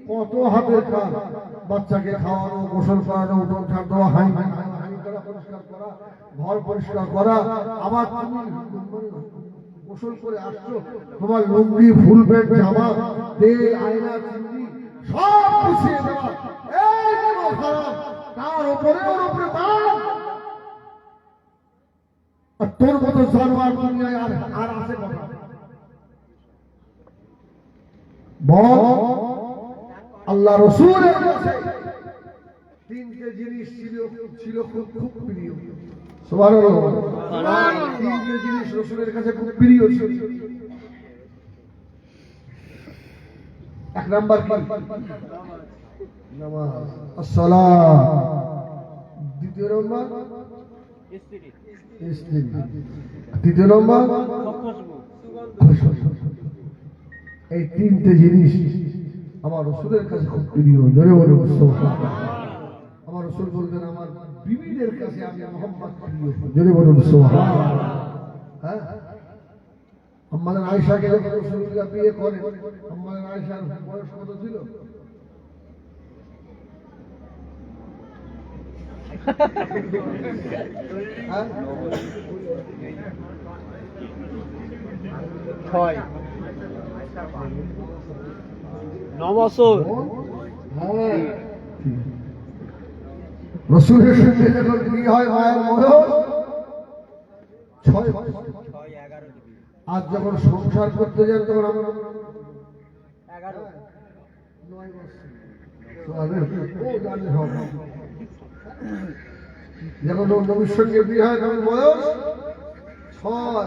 কত হাতের কাজ। বাচ্চাকে খাওয়ানো, গোসল করানো, উঠোন ঝাড় দেওয়া, হাঁড়ি করা, পরিষ্কার করা, ঘর পরিষ্কার করা। আবার তুমি গোসল করে আসছো, তোমার লুঙ্গি, ফুল প্যান্ট, জামা, তেল, আয়না, চিংড়ি সব গুছিয়ে দেওয়া। এই খারাপ, তার উপরে ওর উপরে দাম। আর তোর মতো জানোয়ার দুনিয়ায় আর আছে কথা বল। আল্লাহ রাসূলের কাছে তিনটে জিনিস ছিল খুব প্রিয়। সুবহানাল্লাহ। তিনটে জিনিস রাসূলের কাছে খুব প্রিয় ছিল। এক নাম্বার কি? নামাজ, আসসালাত। দ্বিতীয় নম্বর স্ত্রী। তৃতীয় নম্বর এই তিনটে জিনিস আমার রাসূলের কাছে খুব প্রিয়। জোরে বলুন সুবহানাল্লাহ। আমার রাসূল বলতেন আমার বিবিদের কাছে আমি মুহাম্মদ প্রিয়। জোরে বলুন সুবহানাল্লাহ। হ্যাঁ, আমাদের আয়েশাকে যখন রাসূলুল্লাহ বিয়ে করেন, আমাদের আয়েশার বয়স কত ছিল? হ্যাঁ, 9 বছর। হ্যাঁ, রাসূলের সঙ্গে যখন বিয়ে হয় মায়ের বয়স 6 বছর। আজ যখন সংসার করতে যান তখন আমরা 11 9 বছর। ও জানে সব। যখন নবীর সঙ্গে বিয়ে হয় তখন বয়স 6।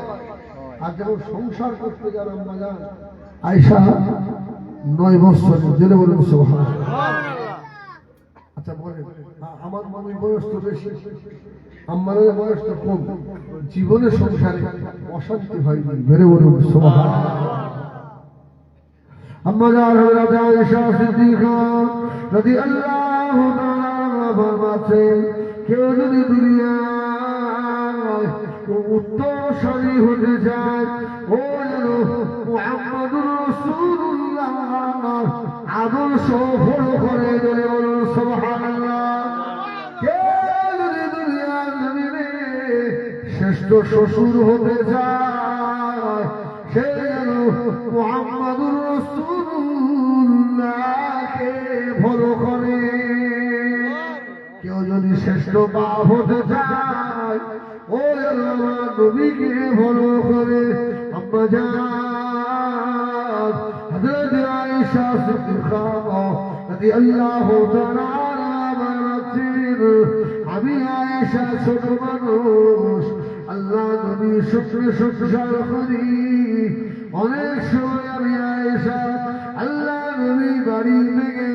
আর যখন সংসার করতে যান আম্মা জান আয়েশা 9 বছর। জেনে বলুন সুবহানাল্লাহ। আচ্ছা বলেন, আমার মমির বয়স তো বেশি, আম্মার বয়স তো কম, জীবনে সংসারে অশান্তি হয়নি। জেনে বলুন সুবহানাল্লাহ। আম্মা জান হযরত আয়েশা সিদ্দিকা রাদিয়াল্লাহু তাআলা ফরমাতেন, কেউ যদি দুনিয়ায় উত্তরসূরি হতে চায়, ও যেন মুহাম্মদুর রাসূলুল্লাহ আদর্শ ফলো করে ধরে বলুন সুবহানাল্লাহ। কে যদি দুনিয়ার জমিনে শ্রেষ্ঠ শ্বশুর হতে চায় সে যেন মুহাম্মাদুর রাসূলুল্লাহকে ফলো করে। কেউ যদি শ্রেষ্ঠ বাপ হতে চায় ও যেন আমার নবীকে ফলো করে। আম্মা জান হযরত আয়েশা সিদ্দিকা রাদিয়াল্লাহু তাআলা বলেছেন, আমি আয়েশা ছোট মানুষ, আল্লাহ নবী শুকনো সংসার করি। অনেক সময় আমি আয়েশা আল্লাহ নবী বাড়ি থেকে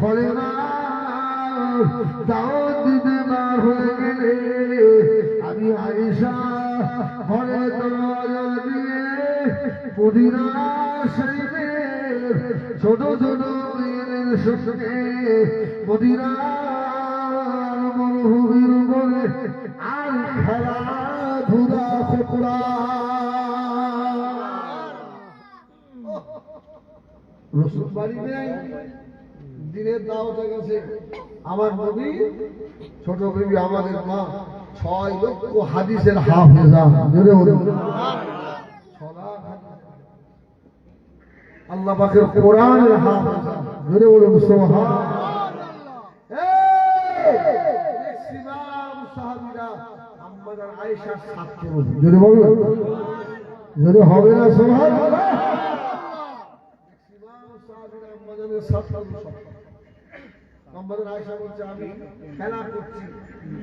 ফলে না দাওয়াত দিতে বার হয়ে গেলে আমি আয়েশা ঘরে দরজা দিয়ে মদিনা শরীফের ছোট ছোট মেয়েদের সঙ্গে মদিনার মরুভূমির উপরে আর খেলাধুলা করতাম। রসুল বাড়ি নেই, দিনের দাওয়াত গেছে। আমার নবী ছোট বেবি আমাদের মা 6 লক্ষ হাদিসের হাফেজা, জোরে বলুন আল্লাহ পাকের কোরআনের হাফেজা, জোরে বলুন সুবহানাল্লাহ। ম্যাক্সিমাম সাহাবীরা আম্মাজান আয়েশার ছাত্র, জোরে বলুন, জোরে হবে না সুবহানাল্লাহ। ম্যাক্সিমাম সাহাবীরা আম্মাজানের ছাত্র। আম্মাজান আয়েশা বলছে আমি খেলা করছি,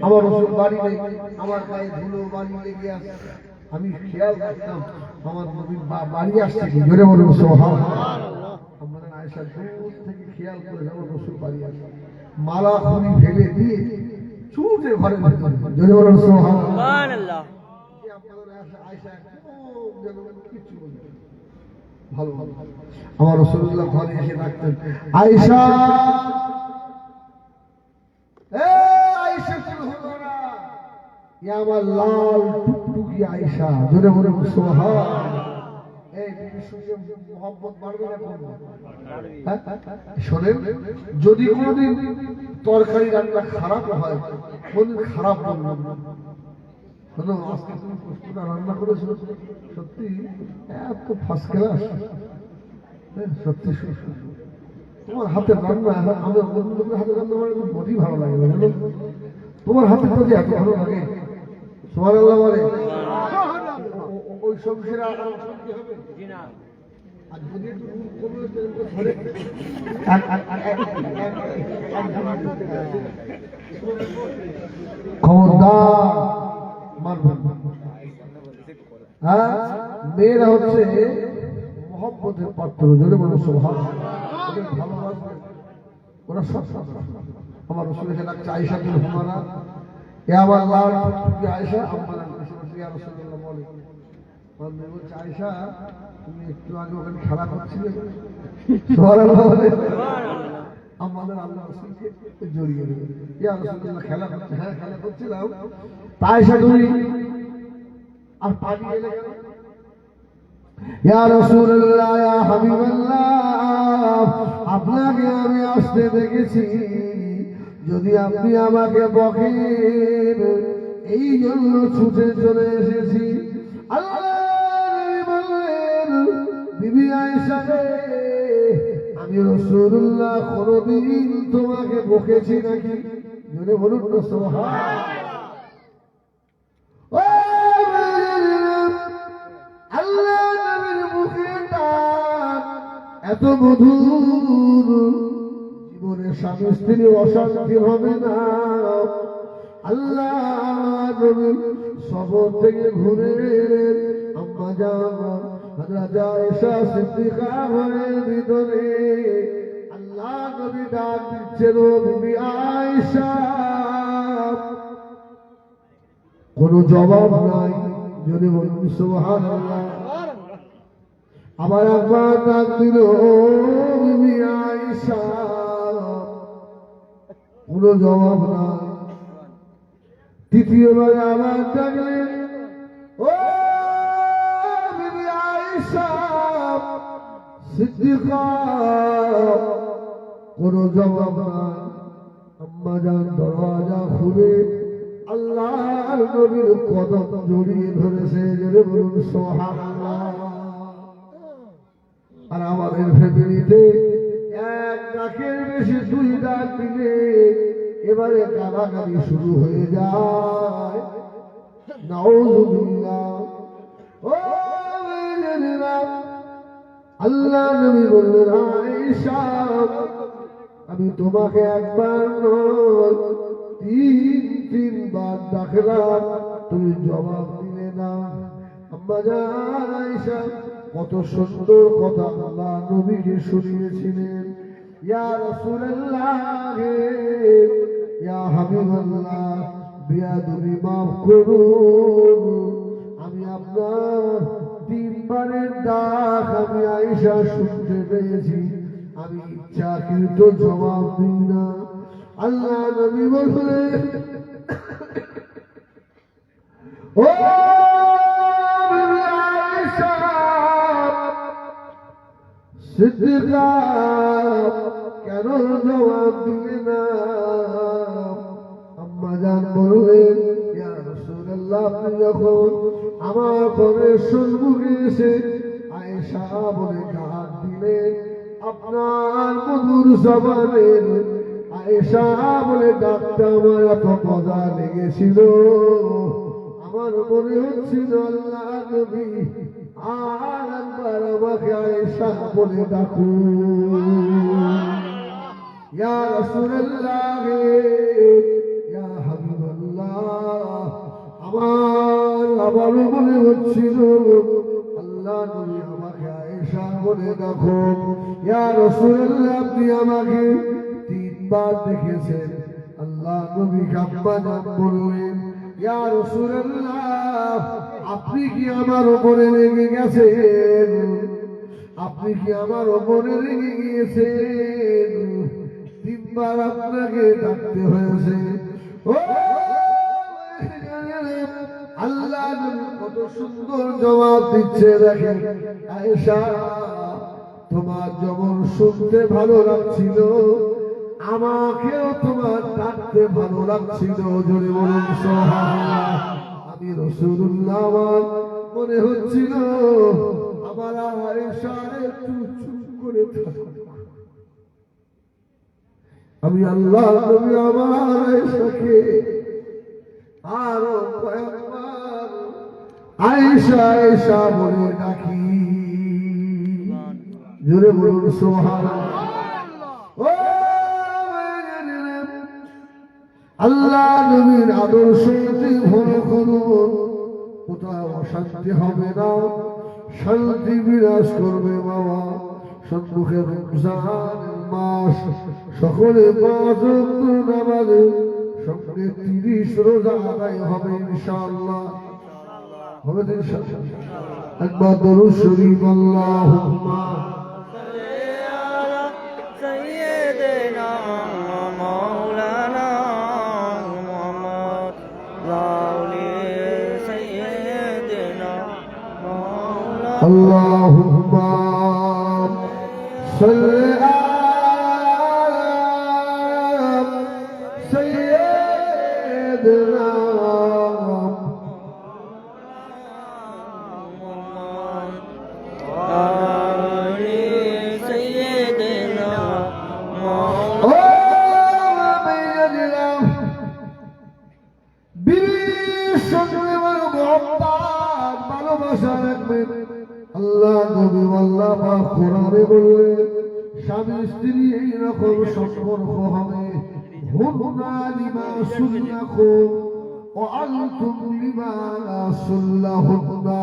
আমার রাসূল বাড়ি নেই, আমার গায়ে ধুলো বাড়ি লেগে আছে, আমি খেয়াল রাখতাম আমার নবী বাড়ি আসছে কি, জোরে বলুন সুবহানাল্লাহ। আম্মাজান আয়েশা দূর থেকে খেয়াল করে আমার রাসূল বাড়ি আসছে, মালা খুনি ফেলে দিয়ে ছুটে ঘরে ভিতরে, জোরে বলুন সুবহানাল্লাহ। আম্মাজান আয়েশা কিছু বলে ভালো ভালো আমার রাসূলুল্লাহ ঘরে এসে ডাকতেন, আয়েশা আমার লাল টুকটুকি আয়েশা, জোরে বলুন সুবহানাল্লাহ। এই বিবির সঙ্গে মহব্বত বাড়বে না কমবে? শোনেন, যদি কোনোদিন তরকারি রান্না খারাপ হয়, কোনদিন খারাপ বলবেন না। শোনো, আজকে তুমি কষ্টটা রান্না করেছো, সত্যি এত ফার্স্ট ক্লাস, সত্যি তোমার হাতের রান্না আমাদের অন্য লোকের হাতের রান্না আমার বডি ভালো লাগে, বলো তোমার হাতের কাছে এত ভালো লাগে। সুবহানাল্লাহ বলে ওই সংসারে অশান্তি হবে না। আর যদি একটু খবরদার মারবেন। হ্যাঁ, মেয়েরা হচ্ছে মহব্বতের পাত্র, যদি বলে সুবহানাল্লাহ, ভালোবাসবে ওরা সব। আমার রাসূলের কাছে ডাকছে আয়েশা বিন হুমারা, এ আমার লাল টুকটুকি আয়েশা। আম্মা ইয়া রাসূলুল্লাহ বলে, বলছে আয়েশা তুমি একটু আগে ওখানে খেলা করছিলে, সুবহানাল্লাহ বলে আমাদের আল্লাহ রাসূলকে জড়িয়ে দিল, ইয়া রাসূলুল্লাহ খেলা করছে, হ্যাঁ খেলা করছিলাম। আয়েশা তুমি আর পালিয়ে এলে কেন? ইয়া রাসূলুল্লাহ, ইয়া হাবিবাল্লাহ, আপনাকে আমি আসতে দেখেছি, যদি আপনি আমাকে বকেন এই জন্য ছুটে চলে এসেছি। আল্লাহ বললেন, বিবি আয়েশা রে, আমি রাসূলুল্লাহ কোনদিন তোমাকে বকেছি নাকি? জোরে বলুন না সুবহানাল্লাহ। আল্লাহ নবীর মুখে তার এত মধুর, জীবনে স্বামী স্ত্রী অশান্তি হবে না। আল্লাহ নবী সফর থেকে ঘুরে এলেন, আম্মা জান হযরত আয়েশা সিদ্দিকা ঘরের ভিতরে। আল্লাহ নবী ডাক দিচ্ছেন, ও বিবি আয়েশা, কোনো জবাব নাই, যদি বলুন সুবহানাল্লাহ। আবার একবার ডাক দিল, ও বিবি আয়েশা, কোনো জবাব নাই। তৃতীয়বার আবার ডাকলেন, ও বিবি আয়েশা, সিদ্দিকা কোনো জবাব না। আম্মা জান দরওয়াজা খুলে আল্লাহর নবীর কদম জড়িয়ে ধরেছে, জোরে বলুন সুবহানাল্লাহ। আর আমাদের ফ্যামিলিতে এক ডাকের বেশি দুই ডাক দিলে এবারে কারাগারি শুরু হয়ে যায়। নাউযুবিল্লাহ। ও মেয়েরা, আল্লাহ নবী বললেন, আয়েশা আমি তোমাকে একবার নয় তিনবার ডাকলাম, তুমি জবাব দিলে না। আম্মা জান আয়েশা কত সুন্দর কথা আল্লাহ নবীকে শুনিয়েছিলেন। ইয়া রাসূলুল্লাহ, ইয়া হাবিবাল্লাহ, বিয়াদবি মাফ করুন, আমি আপনার তিনবারের ডাক আমি আয়েশা শুনতে পেয়েছি, আমি ইচ্ছাকৃত জবাব দিই না। আল্লাহ নবী বললেন, ও আয়েশা সিদ্দিকা কেন জবাব দিলে না? আম্মা জান বললেন, ইয়া রাসূলুল্লাহ, আপনি যখন আমার ঘরে সম্মুখে এসে আয়েশা বলে ডাক দিলেন, আপনার মধুর জবানের আয়েশা বলে ডাকটা আমার এত মজা লেগেছিল, আমার মনে হচ্ছিল আল্লাহ নবী আর একবার আমাকে আয়েশা বলে ডাকুন। ইয়া রাসূলুল্লাহ, ইয়া হাবিবাল্লাহ, আমার আবারও মনে হচ্ছিল আল্লাহ নবী আমাকে আয়েশা বলে ডাকুন। ইয়া রাসূলুল্লাহ, আপনি আমাকে তিনবার দেখেছেন। আল্লাহ নবী আম্মা জান বললেন, ইয়া রাসূলুল্লাহ, আপনি কি আমার উপরে রেগে গেছেন? আপনি কি আমার উপরে রেগে গিয়েছেন? তিনবার আপনাকে ডাকতে হয়েছে। ও আল্লাহ নবী কত সুন্দর জবাব দিচ্ছে দেখেন। আয়েশা, তোমার যেমন শুনতে ভালো লাগছিল, আমাকেও তোমার ডাকতে ভালো লাগছিল, জোরে বলুন সুবহানাল্লাহ। আমি রাসূলুল্লাহ, আমার মনে হচ্ছিল আমার আয়েশা একটু চুপ করে থাকো। আমি আল্লাহ নবী আমার আয়েশাকে আরো কয়েকবার আয়েশা আয়েশা বলে ডাকি, জোরে বলুন সুবহানাল্লাহ। ও আল্লাহ নবীর আদর্শতে ভরে করুন, কোথাও অশান্তি হবে না, শান্তি বিরাজ করবে বাবা। সম্মুখে রমজান মাস, সকলে ৫ ওয়াক্ত নামাজে সঙ্গে ৩০ রোজা আদায় হবে ইনশাআল্লাহ। হবে তো ইনশাআল্লাহ? একবার দরুদ শরীফ আল্লাহুম্মা اللهم صل على سيدنا আল্লাহ নবী আল্লাহ পাক কোরআনে বললেন, স্বামী স্ত্রী এইরকম সম্পর্ক হবে, হুন্না লিমা সুন্নাকুম ওয়া আনতুম লিমা সুন্নাহুন্না।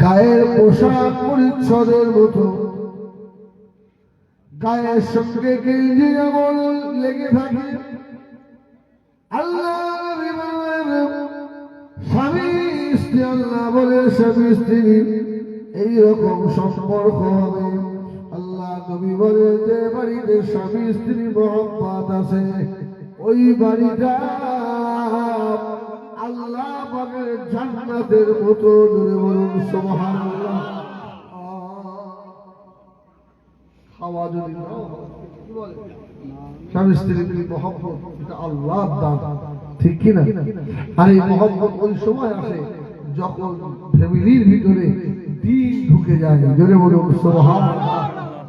গায়ের পোশাক পরিচ্ছদের মতো গায়ের সঙ্গে গেঞ্জি যেমন লেগে থাকে, আল্লাহ নবী বললেন স্বামী স্ত্রী, আল্লাহ বলে স্বামী স্ত্রী এইরকম সম্পর্ক হবে। আল্লাহ নবী বলে যে বাড়িতে স্বামী স্ত্রী মহব্বত আছে, ওই বাড়িটা আল্লাহ পাকের জান্নাতের মতো, জোরে বলুন সুবহানাল্লাহ। খাওয়া যদি নাও কি বলে স্বামী স্ত্রীর মহব্বত, এটা আল্লাহর দান, ঠিক কি না? আর এই মহব্বত ওই সময় আসে যখন ফ্যামিলির ভিতরে দিন ঢুকে যায়, জোরে বলুন সুবহানাল্লাহ।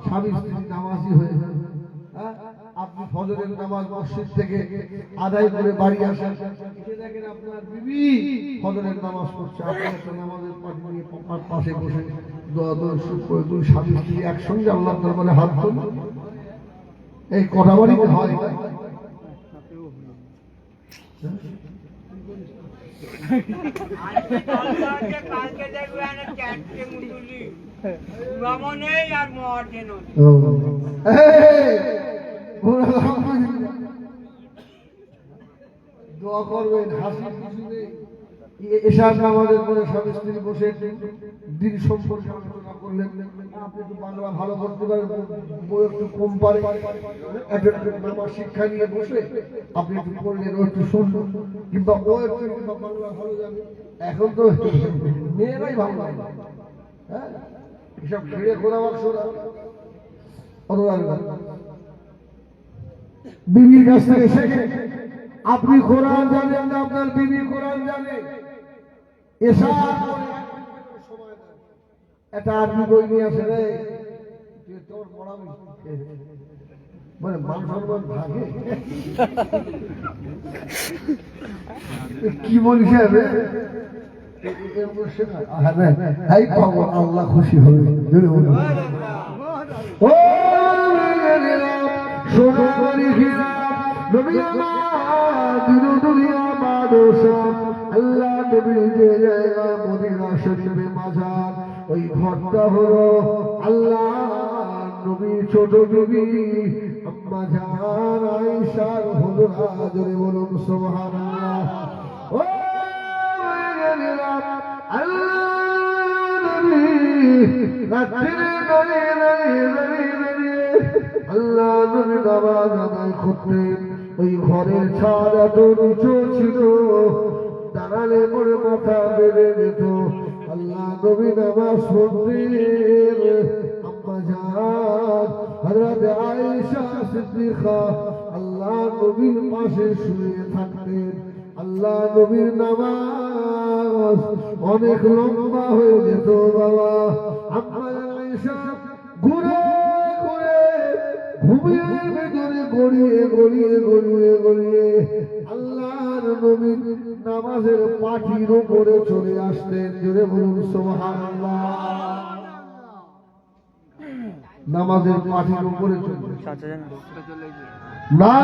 স্বামী স্ত্রী নামাজি হয়ে যায়, হ্যাঁ? আপনি ফজরের নামাজ মসজিদ থেকে আদায় করে বাড়ি আসেন, এসে দেখেন আপনার বিবি ফজরের নামাজ পড়ছে, আপনি একটা নামাজের পাশে বসে দোয়া দোয়া শুরু করে দুই স্বামী স্ত্রী একসঙ্গে আল্লাহর দরবারে হাত তুলুন। এই কটা বাড়িতে হয় না? কালকে দেখবেন চারটে মুটুলি ব্রাহ্মণেই আর মহাজেন দোয়া করবেন, হাসি খুশি নেই। এশার নামাজের পরে স্বামী স্ত্রী বসে দিন সম্পর্কে আলোচনা করলেন। আপনি একটু বাংলা ভালো করতে পারেন, বই একটু কম পারে, একটা নামাজ শিক্ষা নিয়ে বসে আপনি একটু করলেন, ও একটু শুনলেন, কিংবা ও একটু বাংলা ভালো জানে। এখন তো মেয়েরাই ভালো লাগে, হ্যাঁ, এসব ছেড়ে খোলা বাক্সরা অত লাগবে। বিবির কাছ থেকে শেখে, আপনি কোরআন জানেন না, আপনার বিবি কোরআন জানে। এসব একটা আরবি বই নিয়ে আসে রে, তোর পড়াবি মানে মান সম্মান ভাগে কি বলিস রে? আল্লাহ খুশি হবে, জোরে বলুন। ও সোনারি হীরা নবী আমার দিন দুনিয়া বাদশা, আল্লাহ নবী যে জায়গা মদিনা শরীফে মাজার, ওই ঘরটা হলো আল্লাহ নবীর ছোট বিবি আম্মা জান আয়েশার হুজরা, জোরে বলুন সুবহানাল্লাহ। ও আল্লাহ নবী রাত্রিরে দাঁড়িয়ে দাঁড়িয়ে আল্লাহ নবী নামাজ আদায় করতেন। ওই ঘরের ছাদ এত নিচু ছিল, দাঁড়ালে পরে মাথা বেড়ে যেত। আল্লাহ নবী নামাজ পড়তেন, আম্মা জান হযরত আয়েশা সিদ্দিকা আল্লাহ নবীর পাশে শুয়ে থাকতেন। আল্লাহ নবীর নামাজ অনেক লম্বা হয়ে যেত বাবা। আম্মা আয়েশা ঘুরে ঘুরে ঘুমের ভেতরে গড়িয়ে গড়িয়ে গড়িয়ে গড়িয়ে আল্লাহর নবীর নামাজের পাটির উপরে চলে আসতেন, জোরে বলুন সুবহানাল্লাহ। নামাজের পাটির উপরে চলে না